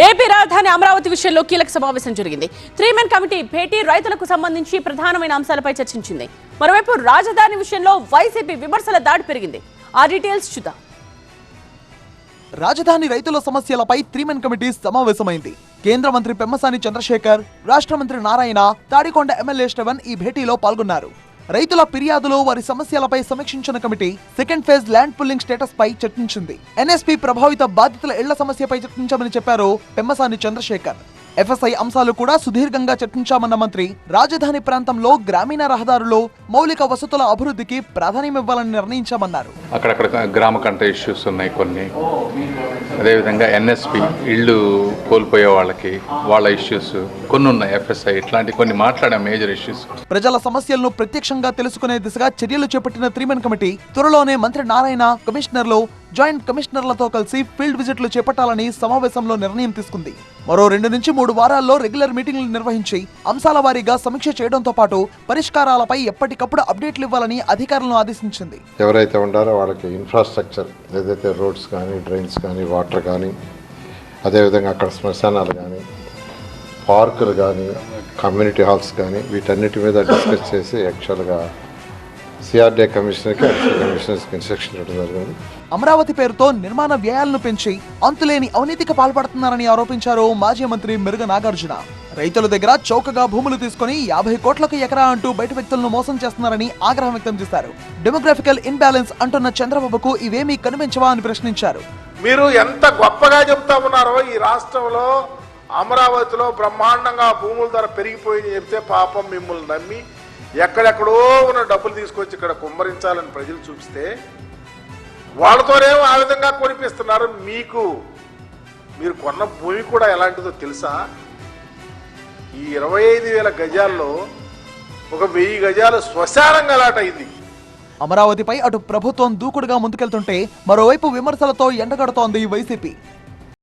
AP రాజధాని అమరావతి విషయంలో కీలక సమావేశం జరిగింది. 3 మెన్ కమిటీ భేటీ రైతులకు సంబంధించి ప్రధానమైన అంశాలపై చర్చించింది. మరోవైపు రాజధాని విషయంలో వైసీపీ విమర్శల దాడి పెరిగింది. ఆ డీటెయిల్స్ చూద్దాం. రాజధాని రైతుల సమస్యలపై 3 మెన్ కమిటీ సమావేశమైంది. కేంద్ర మంత్రి పెమ్మసాని చంద్రశేఖర్, రాష్ట్ర మంత్రి నారాయణ, తాడికొండ ఎమ్మెల్యే శ్రవణ్ ఈ భేటీలో పాల్గొన్నారు. రైతుల ఫిర్యాదులు, వారి సమస్యలపై సమీక్షించిన committee second phase land pulling status పై చర్చించింది. ఎన్ఎస్పీ ప్రభావిత బాధితుల ఇళ్ల సమస్యపై చర్చించామని చెప్పారు పెమ్మసాని చంద్రశేఖర్. ఎఫ్ఎస్ఐ అంశాలు కూడా సుదీర్ఘంగా చర్చించామన్న మంత్రి రాజధాని ప్రాంతంలో గ్రామీణ రహదారులు, మౌలిక వసతుల అభివృద్ధికి ప్రాధాన్యమివ్వాలని నిర్ణయించామన్నారు. అక్కడక్కడ గ్రామ కంట ఇష్యూస్ ఉన్నాయి కొన్ని, అదేవిధంగా ఎన్ఎస్పి ఇళ్ళు కోల్పోయే వాళ్ళకి వాళ్ళ ఇష్యూస్ కొన్ని ఉన్నాయి. ఎఫ్ఎస్ఐ ఇట్లాంటి కొన్ని మాట్లాడాం మేజర్ ఇష్యూస్. ప్రజల సమస్యలను ప్రత్యక్షంగా తెలుసుకునే దిశగా చర్యలు చేపట్టిన 3 మెన్ కమిటీ త్వరలోనే మంత్రి నారాయణ, కమిషనర్లు, జాయింట్ కమిషనర్లతో కలిసి ఫీల్డ్ విజిట్లు చేపట్టాలని సమావేశంలో నిర్ణయం తీసుకుంది. మరో 2 నుంచి 3 వారాల్లో రెగ్యులర్ మీటింగ్లు నిర్వహించి అంశాల వారీగా సమీక్ష చేయడంతో పాటు పరిష్కారాలపై ఎప్పటికప్పుడు అప్డేట్లు ఇవ్వాలని అధికారులను ఆదేశించింది. ఎవరైతే ఉండారో వాళ్ళకి ఇన్ఫ్రాస్ట్రక్చర్, ఏదైతే రోడ్స్ కానీ, డ్రైన్స్ కానీ, వాటర్ కానీ, అదేవిధంగా అక్కడ శ్మశానాలు కానీ, పార్కులు కానీ, కమ్యూనిటీ హాల్స్ కానీ, వీటన్నిటి మీద డిస్కస్ చేసి యాక్చువల్గా సిఆర్డీఏ కమిషనర్కి, అడిషనల్ కమిషనర్స్కి ఇన్స్ట్రక్షన్ ఇవ్వడం జరిగింది. అమరావతి పేరుతో నిర్మాణ వ్యయాలను పెంచి అంతులేని అవినీతికి పాల్పడుతున్నారని ఆరోపించారు మాజీ మంత్రి మెరుగ నాగార్జున. రైతుల దగ్గర చౌకగా భూములు తీసుకుని 50 కోట్లకు ఎకరా అంటూ బయట వ్యక్తులను మోసం చేస్తున్నారని ఆగ్రహం వ్యక్తం చేశారు. డెమోగ్రాఫికల్ ఇన్బ్యాలెన్స్ అంటున్న చంద్రబాబుకు ఇవేమీ కనిపించవా అని ప్రశ్నించారు. మీరు ఎంత గొప్పగా చెప్తా ఉన్నారో, ఈ రాష్ట్రంలో అమరావతిలో బ్రహ్మాండంగా భూముల ధర పెరిగిపోయింది చెప్తే పాపం మిమ్మల్ని నమ్మి ఎక్కడెక్కడో ఉన్న డబ్బులు తీసుకొచ్చి ఇక్కడ కుమ్మరించాలని ప్రజలు చూపిస్తే వాళ్ళతోనేమో ఆ విధంగా కొనిపిస్తున్నారు. మీరు కొన్న భూమి కూడా ఎలాంటిదో తెలుసా? ఈ 25,000 గజాల్లో ఒక 1000 గజాలు శ్మశానంగా అలాటైంది. అమరావతిపై అటు ప్రభుత్వం దూకుడుగా ముందుకెళ్తుంటే మరోవైపు విమర్శలతో ఎండగడుతోంది వైసీపీ.